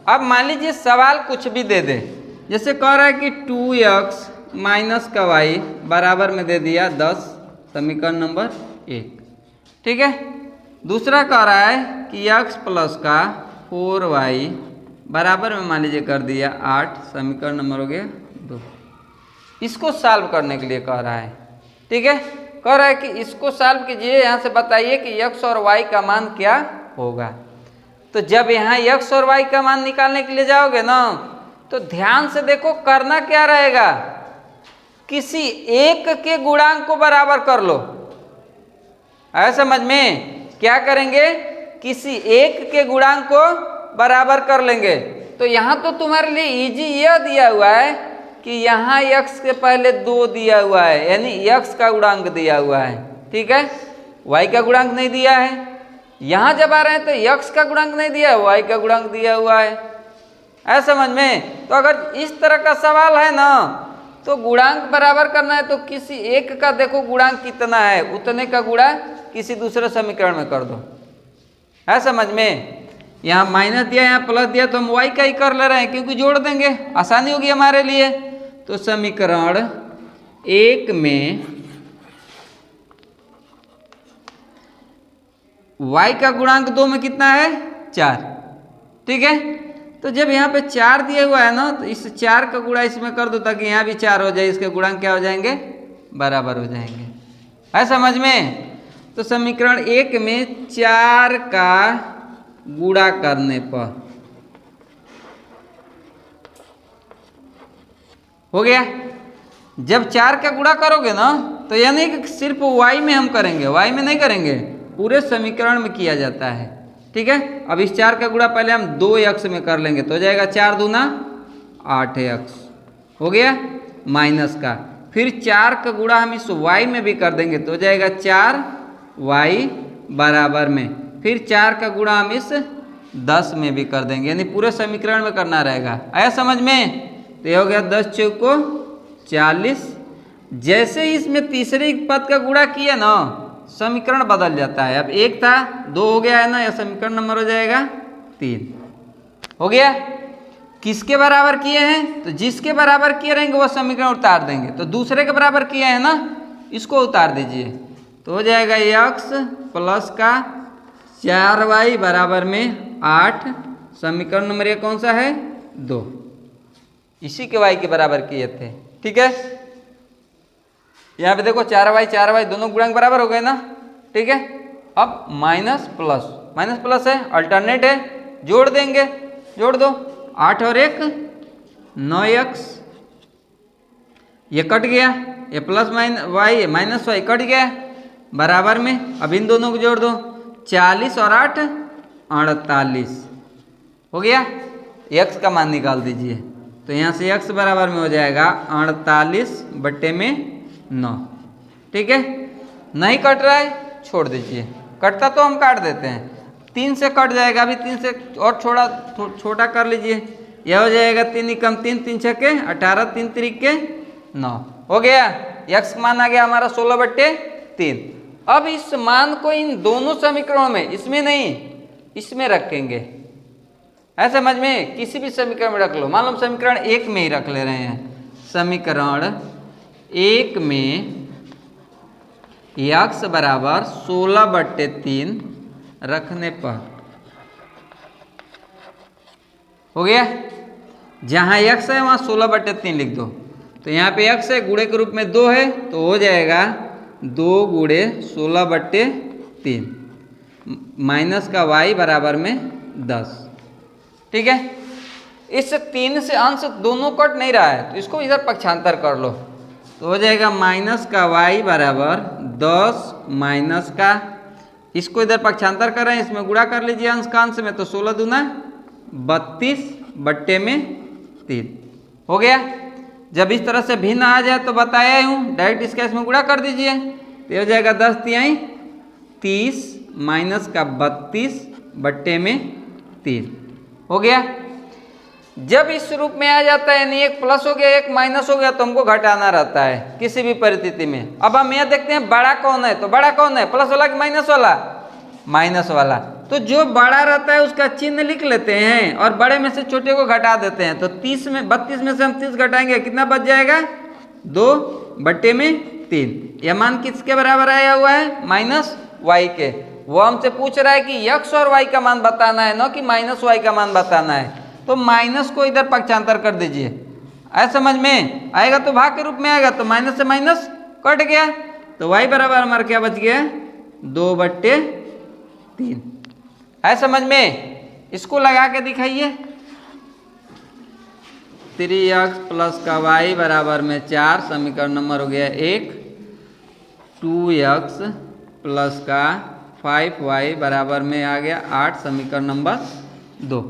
अब मान लीजिए सवाल कुछ भी दे दे, जैसे कह रहा है कि 2x माइनस का y बराबर में दे दिया 10, समीकरण नंबर 1, ठीक है। दूसरा कह रहा है कि x प्लस का 4y बराबर में मान लीजिए कर दिया 8, समीकरण नंबर हो गया 2। इसको सॉल्व करने के लिए कह रहा है, ठीक है। कह रहा है कि इसको सॉल्व कीजिए, यहाँ से बताइए कि x और y का मान क्या होगा। तो जब यहाँ x और y का मान निकालने के लिए जाओगे ना, तो ध्यान से देखो करना क्या रहेगा, किसी एक के गुणांक को बराबर कर लो। आया समझ में? क्या करेंगे, किसी एक के गुणांक को बराबर कर लेंगे। तो यहाँ तो तुम्हारे लिए इजी यह दिया हुआ है कि यहाँ x के पहले 2 दिया हुआ है, यानी x का गुणांक दिया हुआ है, ठीक है, y का गुणांक नहीं दिया है। यहाँ जब आ रहे हैं तो x का गुणांक नहीं दिया है, y का गुणांक दिया हुआ है। ऐसा समझ में? तो अगर इस तरह का सवाल है ना, तो गुणांक बराबर करना है तो किसी एक का देखो गुणांक कितना है, उतने का गुणा किसी दूसरे समीकरण में कर दो। है समझ में? यहाँ माइनस दिया, यहाँ प्लस दिया, तो हम y का ही कर ले रहे हैं क्योंकि जोड़ देंगे, आसानी होगी हमारे लिए। तो समीकरण 1 में y का गुणांक 2 में कितना है, 4, ठीक है। तो जब यहाँ पे 4 दिया हुआ है ना, तो इस 4 का गुणा इसमें कर दो ताकि यहाँ भी 4 हो जाए, इसके गुणांक क्या हो जाएंगे, बराबर हो जाएंगे। है समझ में? तो समीकरण 1 में 4 का गुणा करने पर हो गया। जब 4 का गुणा करोगे ना, तो यानी कि सिर्फ y में हम करेंगे, y में नहीं करेंगे, पूरे समीकरण में किया जाता है, ठीक है। अब इस 4 का गुणा पहले हम 2x में कर लेंगे, तो हो जाएगा 4 दूना 8x, हो गया माइनस का। फिर 4 का गुणा हम इस y में भी कर देंगे, तो हो जाएगा 4y बराबर में। फिर 4 का गुणा हम इस 10 में भी कर देंगे, यानी पूरे समीकरण में करना रहेगा। आया समझ में? तो ये हो गया 10 चौको 40। जैसे ही इसमें तीसरे पद का गुणा किया ना, समीकरण बदल जाता है। अब 1 था 2 हो गया है ना, यह समीकरण नंबर हो जाएगा 3, हो गया। किसके बराबर किए हैं, तो जिसके बराबर किए रहेंगे वह समीकरण उतार देंगे। तो दूसरे के बराबर किए हैं ना, इसको उतार दीजिए, तो हो जाएगा x प्लस का 4y बराबर में 8, समीकरण नंबर 1 कौन सा है, 2। इसी के y के बराबर किए थे, ठीक है। यहाँ पे देखो 4y दोनों गुणांक बराबर हो गए ना, ठीक है। अब माइनस प्लस है, अल्टरनेट है, जोड़ देंगे, जोड़ दो, 8 और 1 9x, ये कट गया, ये plus y minus y cut गया बराबर में। अब इन दोनों को जोड़ दो, 40 और 8 48, हो गया। x का मान निकाल दीजिए, तो यहाँ से x बराबर में हो जाएगा 48/9, ठीक है। नहीं कट रहा है, छोड़ दीजिए, कटता तो हम काट देते हैं, 3 से कट जाएगा, अभी 3 से और छोटा कर लीजिए, यह हो जाएगा 3 कम 3 3 छके 18, 3 त्रिके 9, हो गया। x मान आ गया हमारा 16/3। अब इस मान को इन दोनों समीकरणों में, इसमें नहीं इसमें रखेंगे। है समझ में? किसी भी समीकरण में रख लो, मान लो समीकरण 1 में ही रख ले रहे हैं। समीकरण 1 में x बराबर 16/3 रखने पर हो गया। जहाँ x है वहाँ 16/3 लिख दो, तो यहाँ पे x है, गुणे के रूप में 2 है, तो हो जाएगा 2 गुणे 16/3 माइनस का y बराबर में 10, ठीक है। इस 3 से अंश दोनों कट नहीं रहा है, तो इसको इधर पक्षांतर कर लो, तो हो जाएगा माइनस का y बराबर 10 माइनस का, इसको इधर पक्षांतर कर रहे हैं, इसमें गुणा कर लीजिए अंश का अंश में, तो 16 दूना 32/3 हो गया। जब इस तरह से भिन्न आ जाए तो बताया ही हूँ, डायरेक्ट इसका इसमें गुणा कर दीजिए, तो हो जाएगा 10 तिहाई 30 माइनस का 32/3 हो गया। जब इस रूप में आ जाता है, यानी एक प्लस हो गया एक माइनस हो गया, तो हमको घटाना रहता है किसी भी परिस्थिति में। अब हम यह देखते हैं बड़ा कौन है, तो बड़ा कौन है, प्लस वाला कि माइनस वाला, माइनस वाला, तो जो बड़ा रहता है उसका चिन्ह लिख लेते हैं और बड़े में से छोटे को घटा देते हैं। तो 32 में से हम 30 घटाएंगे, कितना बच जाएगा? 2/3। यह मान किसके बराबर आया हुआ है? माइनस वाई के। वो हमसे पूछ रहा है कि यक्स और वाई का मान बताना है, ना कि माइनस वाई का मान बताना है। तो माइनस को इधर पक्षांतर कर दीजिए, आया समझ में? आएगा तो भाग के रूप में आएगा, तो माइनस से माइनस कट गया, तो वाई बराबर हमारा क्या बच गया? 2/3। है समझ में? इसको लगा के दिखाइए। 3x प्लस का y बराबर में 4, समीकरण नंबर हो गया 1। 2x प्लस का 5y बराबर में आ गया 8, समीकरण नंबर 2।